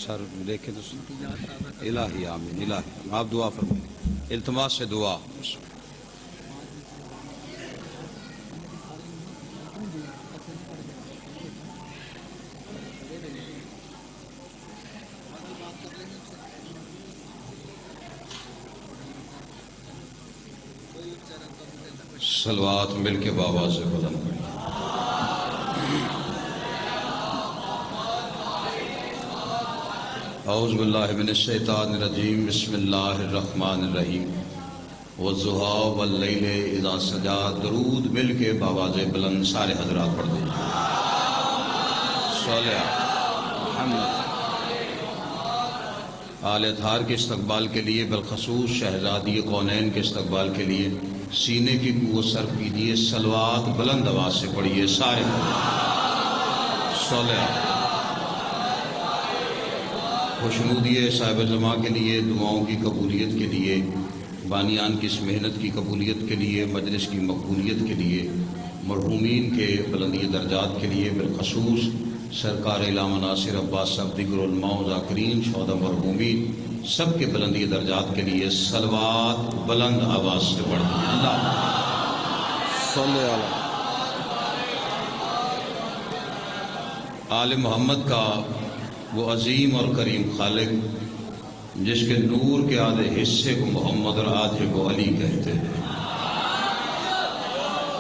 سر دیکھیں تو الہی آمین الہی آپ دعا فرمائیں التماس سے دعا صلوات مل کے بابا سے بلند پڑی اعوذ باللہ من الشیطان الرجیم بسم اللہ الرحمن الرحیم والضحیٰ واللیل اذا سجا درود مل کے بابا سے بلند سارے حضرات پڑھ دیں صلی محمد آل اطہار کے استقبال کے لیے بالخصوص شہزادی کونین کے استقبال کے لیے سینے کی قوت صرف کیجیے صلوات بلند آواز سے پڑھیے سارے صلی خوشنودی صاحب زماں کے لیے دعاؤں کی قبولیت کے لیے بانیان کی اس محنت کی قبولیت کے لیے مجلس کی مقبولیت کے لیے مرحومین کے بلندی درجات کے لیے بالخصوص سرکار علامہ ناصر عباس صاحب دیگر علماء و ذاکرین شہداء مرحومین سب کے بلندی درجات کے لیے صلوات بلند آواز سے پڑھ دیں اللہ صلی اللہ آل محمد کا وہ عظیم اور کریم خالق جس کے نور کے آدھے حصے کو محمد اور آدھے کو علی کہتے ہیں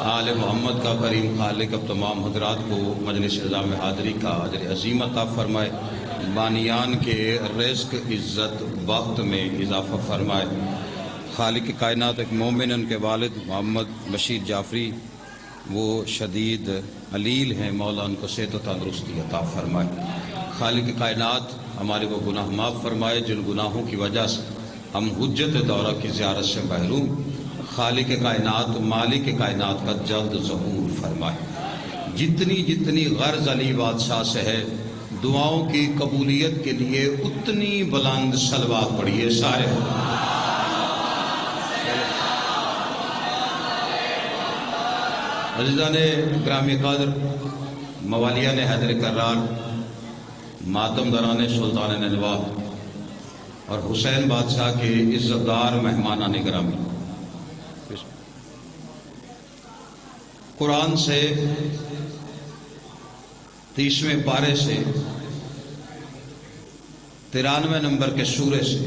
آل محمد کا کریم خالق اب تمام حضرات کو مجلس نظام حاضری کا اجر عظیم عطا فرمائے بانیان کے رزق عزت وقت میں اضافہ فرمائے خالق کائنات ایک مومن ان کے والد محمد بشیر جعفری وہ شدید علیل ہیں مولا ان کو صحت و تندرستی عطا فرمائے خالق کائنات ہمارے وہ گناہ معاف فرمائے جن گناہوں کی وجہ سے ہم حجت دورہ کی زیارت سے محروم خالق کائنات مالک کائنات کا جلد ظہور فرمائے جتنی غرض علی بادشاہ سے ہے دعاؤں کی قبولیت کے لیے اتنی بلند صلوات پڑھیے سارے عزیزان گرامی قدر موالیان حیدر کرار ماتم دران سلطان ننوا اور حسین بادشاہ کے عزتدار مہمانان گرامی قرآن سے 30ویں پارے سے 93 نمبر کے سورے سے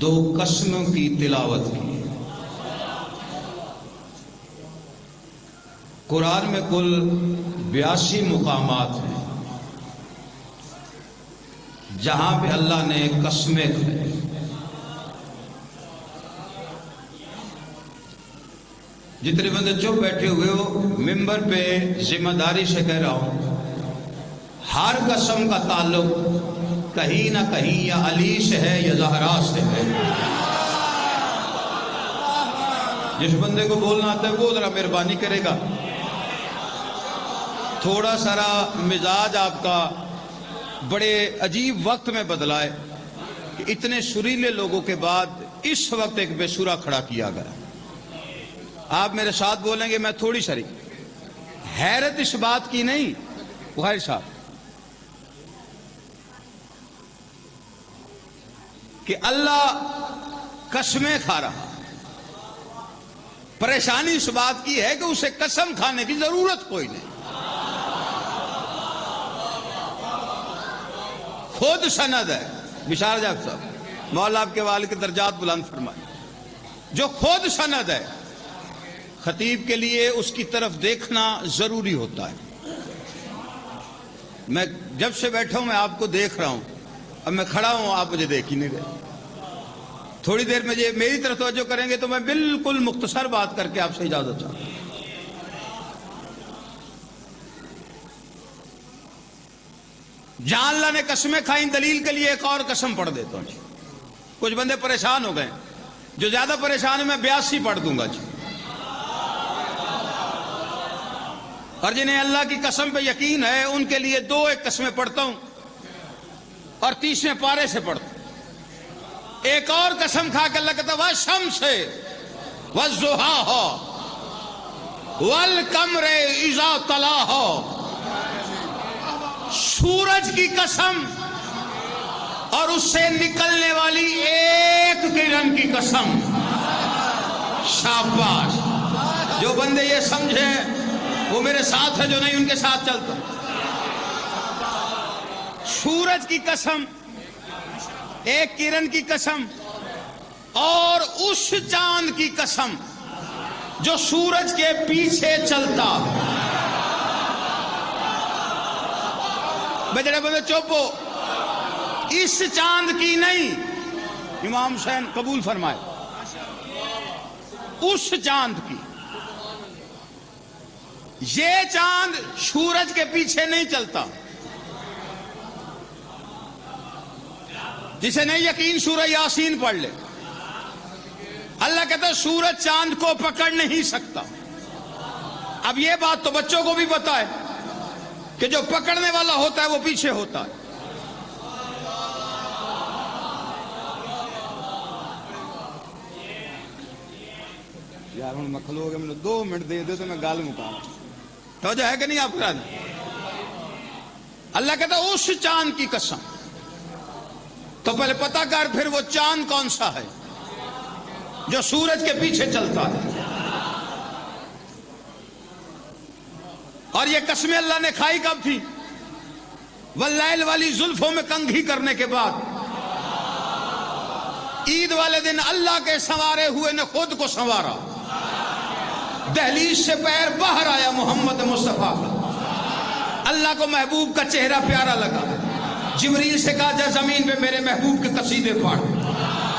2 قسموں کی تلاوت کی قرآن میں کل 82 مقامات ہیں جہاں پہ اللہ نے قسمیں کھائی جتنے بندے چپ بیٹھے ہوئے ہو ممبر پہ ذمہ داری سے کہہ رہا ہوں ہر قسم کا تعلق کہیں نہ کہیں یا علی سے ہے یا زہرا سے ہے جس بندے کو بولنا آتا ہے وہ ذرا مہربانی کرے گا تھوڑا سارا مزاج آپ کا بڑے عجیب وقت میں بدلا ہے کہ اتنے سریلے لوگوں کے بعد اس وقت ایک بے سورا کھڑا کیا گیا آپ میرے ساتھ بولیں گے میں تھوڑی ساری حیرت اس بات کی نہیں بخاری صاحب کہ اللہ قسمیں کھا رہا پریشانی اس بات کی ہے کہ اسے قسم کھانے کی ضرورت کوئی نہیں خود سند ہے بشار جاگ صاحب مولا آپ کے والد کے درجات بلند فرمائے جو خود سند ہے خطیب کے لیے اس کی طرف دیکھنا ضروری ہوتا ہے میں جب سے بیٹھا ہوں میں آپ کو دیکھ رہا ہوں اب میں کھڑا ہوں آپ مجھے دیکھ ہی نہیں رہے تھوڑی دیر میں میری طرف توجہ کریں گے تو میں بالکل مختصر بات کر کے آپ سے اجازت چاہتا ہوں جہاں اللہ نے قسمیں کھائیں دلیل کے لیے ایک اور قسم پڑھ دیتا ہوں جی کچھ بندے پریشان ہو گئے جو زیادہ پریشان ہے میں 82 پڑھ دوں گا جی اور جنہیں اللہ کی قسم پہ یقین ہے ان کے لیے 2 ایک قسمیں پڑھتا ہوں اور 30ویں پارے سے پڑھتا ہوں ایک اور قسم کھا کے اللہ کہتا ہے وَالشَّمْسِ وَالضُّحَاهَا وَالْقَمَرِ إِذَا تَلَاهَا سورج کی قسم اور اس سے نکلنے والی ایک کرن کی قسم. شاباش. جو بندے یہ سمجھے وہ میرے ساتھ ہے، جو نہیں ان کے ساتھ چلتا. سورج کی قسم، ایک کرن کی قسم، اور اس چاند کی قسم جو سورج کے پیچھے چلتا. بجڑے بندے چوپو، اس چاند کی نہیں، امام حسین قبول فرمائے، اس چاند کی. یہ چاند سورج کے پیچھے نہیں چلتا. جسے نہیں یقین سورہ یاسین پڑھ لے. اللہ کہتا ہے سورج چاند کو پکڑ نہیں سکتا. اب یہ بات تو بچوں کو بھی پتا ہے کہ جو پکڑنے والا ہوتا ہے وہ پیچھے ہوتا ہے. یار ہوں مکھلو گے، میں 2 منٹ دے دے تو میں گال مکاؤں. توجہ ہے کہ نہیں آپ کا؟ اللہ کہتا ہے اس چاند کی قسم. تو پہلے پتہ کر پھر وہ چاند کون سا ہے جو سورج کے پیچھے چلتا ہے. اور یہ قسمیں اللہ نے کھائی کب تھی؟ واللیل والی زلفوں میں کنگھی کرنے کے بعد. عید والے دن اللہ کے سنوارے ہوئے نے خود کو سنوارا. دہلیز سے پیر باہر آیا محمد مصطفیٰ کا. اللہ کو محبوب کا چہرہ پیارا لگا. جبریل سے کہا جا زمین پہ میرے محبوب کے قصیدے پڑھ.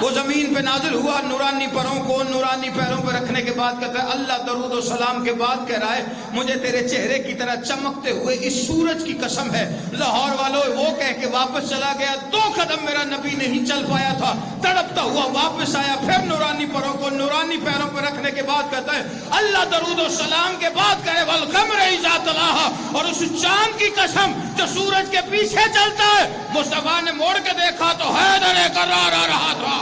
وہ زمین پہ نازل ہوا. نورانی پروں کو نورانی پیروں پہ رکھنے کے بعد کہتا ہے اللہ درود و سلام کے بعد کہہ رہا ہے مجھے تیرے چہرے کی طرح چمکتے ہوئے اس سورج کی قسم ہے. لاہور والوں وہ کہہ کے واپس چلا گیا. 2 قدم میرا نبی نہیں چل پایا تھا. تڑپتا ہوا واپس آیا. پھر نورانی پروں کو نورانی پیروں پہ رکھنے کے بعد کہتا ہے اللہ درود و سلام کے بعد کہے والقمر اذا تلاہا، اور اس چاند کی قسم جو سورج کے پیچھے چلتا ہے. مصطفیٰ نے موڑ کے دیکھا تو حیدر کرار آ رہا تھا.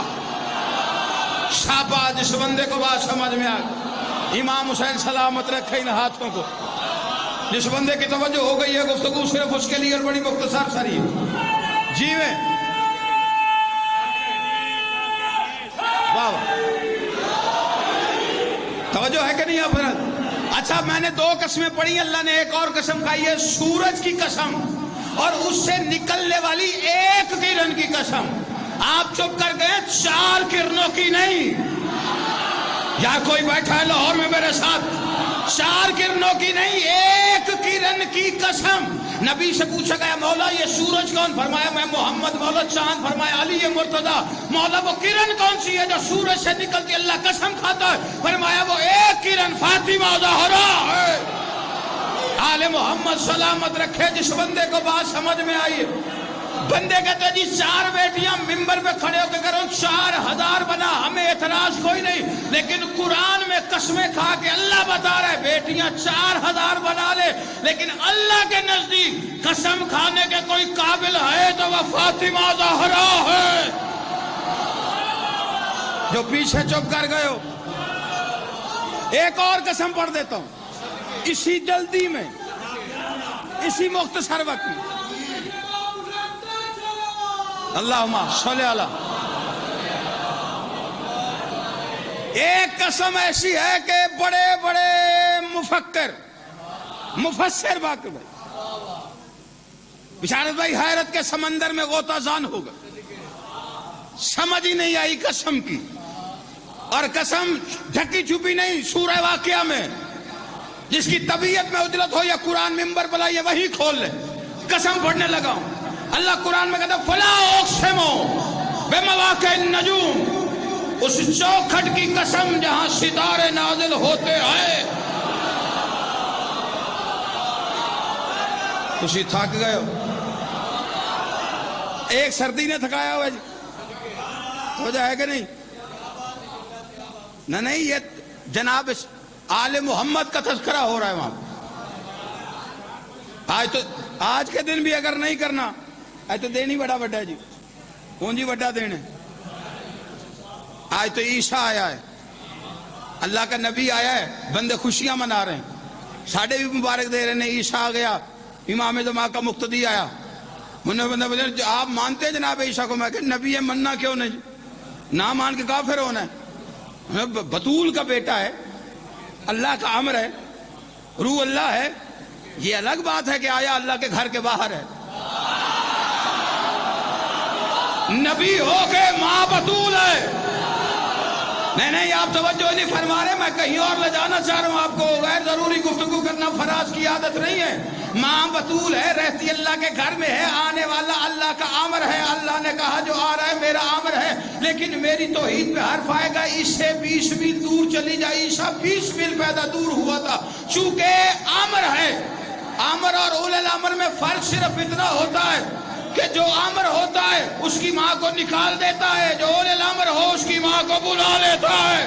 شاباش. جس بندے کو بات سمجھ میں آ گئی. امام حسین سلامت رکھے ان ہاتھوں کو. جس بندے کی توجہ ہو گئی ہے گفتگو صرف اس کے لیے اور بڑی مختصر ساری جی میں واہ توجہ ہے کہ نہیں آپ؟ اچھا میں نے 2 قسمیں پڑھی. اللہ نے ایک اور قسم کھائی ہے سورج کی قسم اور اس سے نکلنے والی ایک کرن کی قسم. آپ چپ کر گئے 4 کرنوں کی نہیں. یا کوئی بیٹھا ہے لاہور میں میرے ساتھ؟ 4 کرنوں کی نہیں، ایک کرن کی قسم. نبی سے پوچھا گیا مولا یہ سورج کون؟ فرمایا میں محمد. مولا چاند؟ فرمایا علی مرتضیٰ. مولا وہ کرن کون سی ہے جو سورج سے نکلتی؟ اللہ قسم کھاتا ہے. فرمایا وہ ایک کرن فاطمہ زہرا ہے. آل محمد سلامت رکھے. جس بندے کو بات سمجھ میں آئی. بندے کہتے ہیں جی 4 بیٹیاں ممبر پہ کھڑے ہو کے کرو 4000 بنا، ہمیں اعتراض کوئی نہیں، لیکن قرآن میں قسمیں کھا کے اللہ بتا رہا ہے بیٹیاں 4000 بنا لے، لیکن اللہ کے نزدیک قسم کھانے کے کوئی قابل ہے تو وہ فاطمہ زہرا ہے. جو پیچھے چپ کر گئے ہو ایک اور قسم پڑھ دیتا ہوں اسی جلدی میں، اسی مختصر وقت میں. اللہم صلی اللہ. ایک قسم ایسی ہے کہ بڑے بڑے مفکر مفسر باقی بھائی بشارت بھائی حیرت کے سمندر میں غوطہ زان ہو گئے. سمجھ ہی نہیں آئی قسم کی. اور قسم ڈھکی چھپی نہیں. سورہ واقعہ میں جس کی طبیعت میں عجلت ہو یا قرآن ممبر بلا یہ وہی کھول لے. قسم پڑھنے لگا ہوں. اللہ قرآن میں کہتا ہے فلا اقسم بمواقع النجوم، اس چوکھٹ کی قسم جہاں ستارے نازل ہوتے ہیں. تسی تھک گئے ہو. ایک سردی نے تھکایا ہوا جی ہو جائے گا نہیں. نہیں یہ جناب آل محمد کا تذکرہ ہو رہا ہے وہاں. آج کے دن بھی اگر نہیں کرنا آج تو دین ہی بڑا بڑا ہے جی. کون جی بڑا دین ہے؟ آج تو عیسیٰ آیا ہے، اللہ کا نبی آیا ہے، بندے خوشیاں منا رہے ہیں. ساڑھے بھی مبارک دے رہے ہیں. عیسیٰ آ گیا، امام زمان کا مقتدی آیا، جو آپ مانتے جناب عیسیٰ کو؟ میں کہ نبی ہے، مننا کیوں نہیں؟ نہ مان کے کافر ہونا ہے؟ بطول کا بیٹا ہے، اللہ کا امر ہے، روح اللہ ہے، یہ الگ بات ہے کہ آیا اللہ کے گھر کے باہر ہے۔ نبی ہو کے ماں بطول ہے۔ نہیں آپ توجہ نہیں فرما رہے، میں کہیں اور لے جانا چاہ رہا ہوں آپ کو۔ غیر ضروری گفتگو کرنا فراز کی عادت نہیں ہے۔ ماں بطول ہے، رہتی اللہ کے گھر میں ہے، آنے والا اللہ کا امر ہے، اللہ نے کہا جو آ رہا ہے میرا امر ہے، لیکن میری توحید پہ حرف آئے گا اس سے 20 میل دور چلی جائے۔ عیسیٰ 20 میل پیدا دور ہوا تھا، چونکہ امر ہے۔ امر اور اولل الامر میں فرق صرف اتنا ہوتا ہے کہ جو امر ہوتا ہے اس کی ماں کو نکال دیتا ہے، جو اولل الامر ہو اس کی ماں کو بلا لیتا ہے۔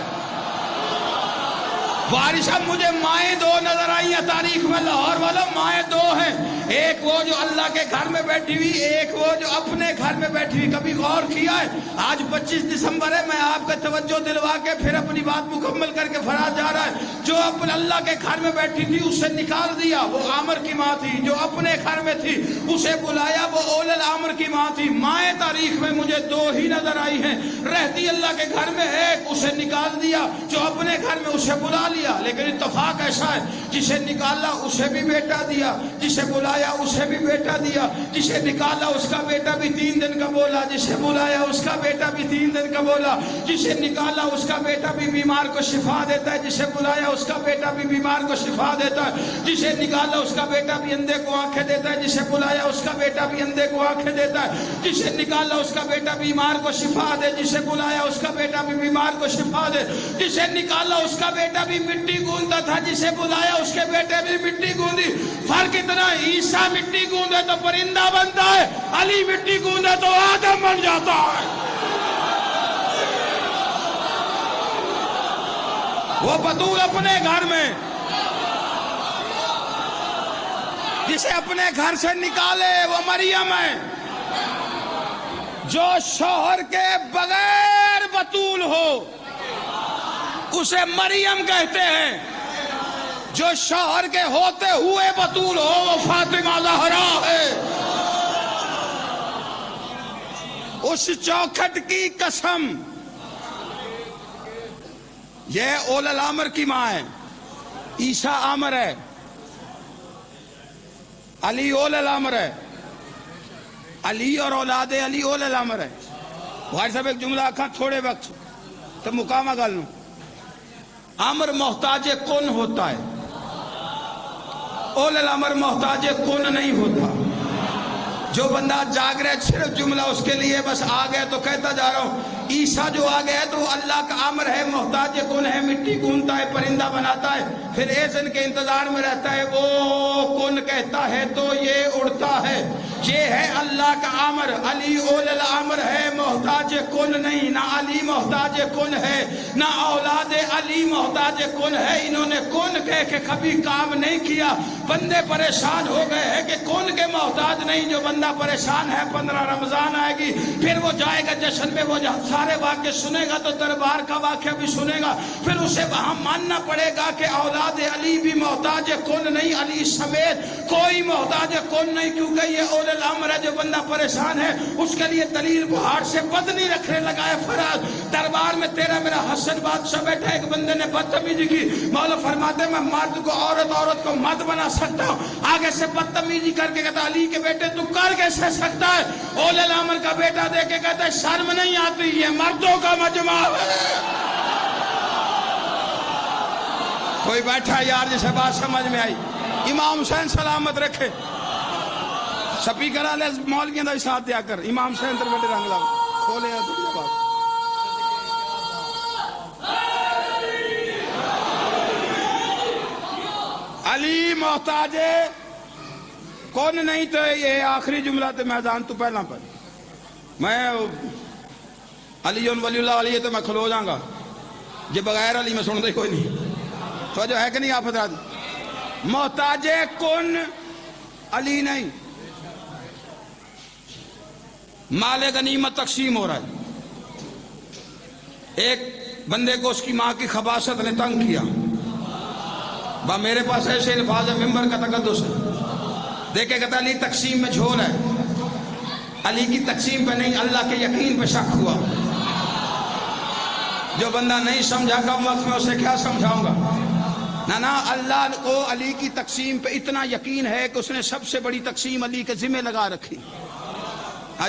وارث صاحب مجھے مائیں دو نظر آئی ہیں تاریخ میں، لاہور والا مائیں دو ہیں، ایک وہ جو اللہ کے گھر میں بیٹھی ہوئی، ایک وہ جو اپنے گھر میں بیٹھی ہوئی۔ کبھی غور کیا ہے؟ آج 25 دسمبر ہے، میں آپ کا توجہ دلوا کے پھر اپنی بات مکمل کر کے فراز جا رہا ہے۔ جو اپنے اللہ کے گھر میں بیٹھی تھی اسے نکال دیا، وہ عامر کی ماں تھی۔ جو اپنے گھر میں تھی اسے بلایا، وہ اولل الامر کی ماں تھی۔ مائیں تاریخ میں مجھے دو ہی نظر آئی ہیں، رہتی اللہ کے گھر میں ایک، اسے نکال دیا، جو اپنے گھر میں اسے بلا لیا۔ لیکن اتفاق ایسا ہے، جسے نکالا اسے بھی بیٹا دیا، جسے بلایا اسے بھی بیٹا دیا، جسے نکالا اس کا بیٹا بھی 3 دن کا بولا، جسے بلایا اس کا بیٹا بھی 3 دن کا بولا، جسے نکالا اس کا بیٹا بھی بیمار کو شفا دیتا ہے، جسے بلایا اس کا بیٹا بھی بیمار کو شفا دیتا ہے، جسے نکالا اس کا بیٹا بھی اندھے کو آنکھیں دیتا ہے، جسے بلایا اس کا بیٹا بھی اندھے کو آنکھیں دیتا ہے، جسے نکالا اس کا بیٹا بیمار کو شفا دے، جسے بلایا اس کا بیٹا بھی بیمار کو شفا دے، جسے نکالا اس کا بیٹا بھی مٹی گوندتا تھا، جسے بلایا اس کے بیٹے بھی مٹی گوندی۔ فرق اتنا، عیسیٰ مٹی گوندے تو پرندہ بنتا ہے، علی مٹی گوندے تو آدم بن جاتا ہے۔ وہ بطول اپنے گھر میں، جسے اپنے گھر سے نکالے وہ مریم ہے۔ جو شوہر کے بغیر بطول ہو اسے مریم کہتے ہیں، جو شوہر کے ہوتے ہوئے بطول ہو وہ فاطمہ زہرا ہے۔ اس چوکھٹ کی قسم، یہ اولل الامر کی ماں ہے، عیسیٰ آمر ہے، علی اولل الامر ہے، علی اور اولاد علی اولل الامر ہے۔ بھائی صاحب ایک جملہ آکھا تھوڑے وقت تو مقامہ گل نو، امر محتاج کن ہوتا ہے، اولل الامر محتاج کن نہیں ہوتا۔ جو بندہ جاگ رہے صرف جملہ اس کے لیے بس آ گیا تو کہتا جا رہا ہوں، عیسیٰ جو آ گیا تو اللہ کا امر ہے، محتاج کن ہے، مٹی گونتا ہے، پرندہ بناتا ہے، پھر ایزن کے انتظار میں رہتا ہے، وہ کن کہتا ہے تو یہ اڑتا ہے۔ یہ ہے اللہ کا امر۔ علی اولل الامر ہے، محتاج کن نہیں، نہ علی محتاج کن ہے، نہ اولاد علی محتاج کن ہے۔ انہوں نے کن کہہ کے کبھی کام نہیں کیا۔ بندے پریشان ہو گئے ہیں کہ کن کے محتاج نہیں۔ جو بندہ پریشان ہے، 15 رمضان آئے گی، پھر وہ جائے گا جشن میں، وہ سارے واقعے سنے گا تو دربار کا واقعہ بھی سنے گا، پھر اسے وہاں ماننا پڑے گا کہ اولاد علی بھی محتاج کن نہیں، علی سمیت کوئی محتاج کن نہیں، کیونکہ یہ اولل الامر ہے۔ جو بندہ پریشان ہے اس کے لیے دلیل بہار سے بدنی رکھنے لگا ہے۔ فراز دربار میں تیرا میرا حسن بادشاہ بیٹھا، ایک بندے نے بدتمیزی کی، مولا فرماتے ہیں میں مرد کو عورت، عورت کو مرد بنا سکتا ہوں۔ آگے سے بدتمیزی کر کے کہتا علی کے بیٹے تو کر کیسے سکتا ہے؟ اولل الامر کا بیٹا دے کے کہتا ہے شرم نہیں آتی، یہ مردوں کا مجمع ہے۔ کوئی بیٹھا یار جسے بات سمجھ میں آئی؟ امام حسین سلامت رکھے، سپیکر والے مولویوں کا بھی ساتھ دیا کر۔ امام حسین تر بڑے رنگ لاؤ کھولے علی محتاج کون نہیں۔ تو یہ آخری جملہ تو میں جان تو پہلا پر میں علی ولی اللہ علی تو میں کھلو جاؤں گا، یہ بغیر علی میں سن دے کوئی نہیں۔ تو جو ہے کہ نہیں آپ حضرات، محتاج کن علی نہیں۔ مال غنیمت تقسیم ہو رہا ہے، ایک بندے کو اس کی ماں کی خباثت نے تنگ کیا، میرے پاس ایسے الفاظ ہے، ممبر کا تقدس ہے، دیکھے کہتا علی تقسیم میں جھول ہے، علی کی تقسیم پہ نہیں، اللہ کے یقین پہ شک ہوا۔ جو بندہ نہیں سمجھا کم وقت میں اسے کیا سمجھاؤں گا؟ نا اللہ کو علی کی تقسیم پہ اتنا یقین ہے کہ اس نے سب سے بڑی تقسیم علی کے ذمہ لگا رکھی۔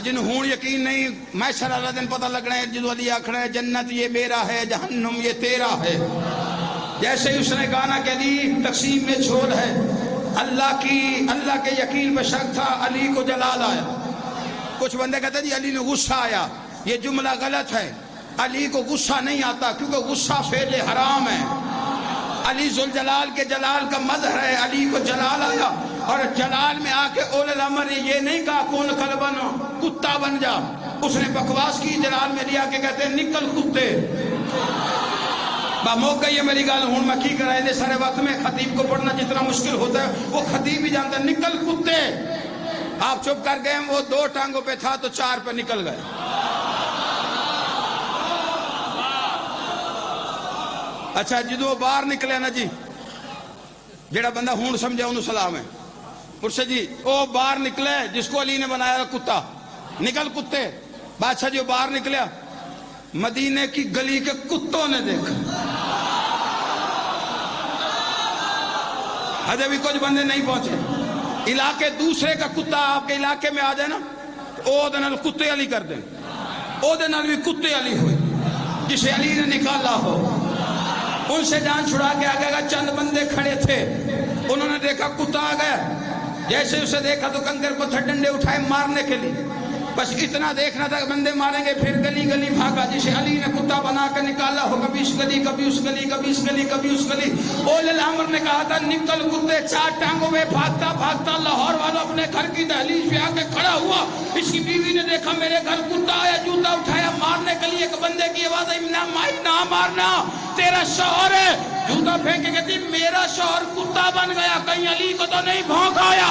جن ہون یقین نہیں، میں سر اللہ دن پتہ لگ رہے ہیں جدو علی آکھڑا ہے جنت یہ میرا ہے جہنم یہ تیرا ہے۔ جیسے ہی اس نے کہا نا کہ علی تقسیم میں جھول ہے، اللہ کے یقین پہ شک تھا، علی کو جلال آیا۔ کچھ بندے کہتے ہیں جی علی نے غصہ آیا، یہ جملہ غلط ہے۔ علی کو غصہ نہیں آتا کیونکہ غصہ فعل حرام ہے۔ علی ذوالجلال کے جلال کا مظہر ہے، علی کو جلال آیا اور جلال میں آ کے اول الامر نے یہ نہیں کہا کون کلبن کتا بن جا، اس نے بکواس کی۔ جلال میں لیا کے کہتے ہیں نکل کتے۔ موقع یہ میری گال ہوں میں کی کرائے دے سارے وقت میں خطیب کو پڑھنا جتنا مشکل ہوتا ہے وہ خطیب بھی جانتا ہے۔ نکل کتے، آپ چپ کر گئے، وہ 2 ٹانگوں پہ تھا تو 4 پہ نکل گئے۔ اچھا جدو باہر نکلے نا جی، جیڑا بندہ ہون سمجھے انہوں سلام ہے، پرسے جی او باہر نکلے جس کو علی نے بنایا کتا، نکل کتے۔ بادشاہ جو باہر نکلیا، مدینے کی گلی کے کتوں نے دیکھا۔ ابھی بھی کچھ بندے نہیں پہنچے، علاقے دوسرے کا کتا آپ کے علاقے میں آ جائے نا او دنال کتے علی کر دیں، او دنال بھی کتے علی ہوئے جسے علی نے نکالا ہو۔ ان سے جان چھڑا کے آگے گا، چند بندے کھڑے تھے، انہوں نے دیکھا کتا آ گیا، جیسے اسے دیکھا تو کنکر پتھر ڈنڈے اٹھائے مارنے کے لیے۔ بس اتنا دیکھنا تھا کہ بندے ماریں گے، پھر گلی گلی بھاگا جسے علی نے کتا بنا کے نکالا ہو، کبھی اس گلی کبھی اس گلی کبھی اس گلی کبھی اس گلی۔ اول الامر نے کہا تھا نکل کتے، 4 ٹانگوں میں بھاگتا بھاگتا لاہور والا اپنے گھر کی دہلیز پہ آ کے کھڑا ہوا۔ اس کی بیوی نے دیکھا میرے گھر کتا آیا، جوتا اٹھایا مارنے کے لیے، ایک بندے کی آواز آئی نہ مائی نہ مارنا، تیرا شوہر ہے۔ جوتا پھینک کے کہتی میرا شوہر کتا بن گیا، کہیں علی کو تو نہیں بھونک آیا۔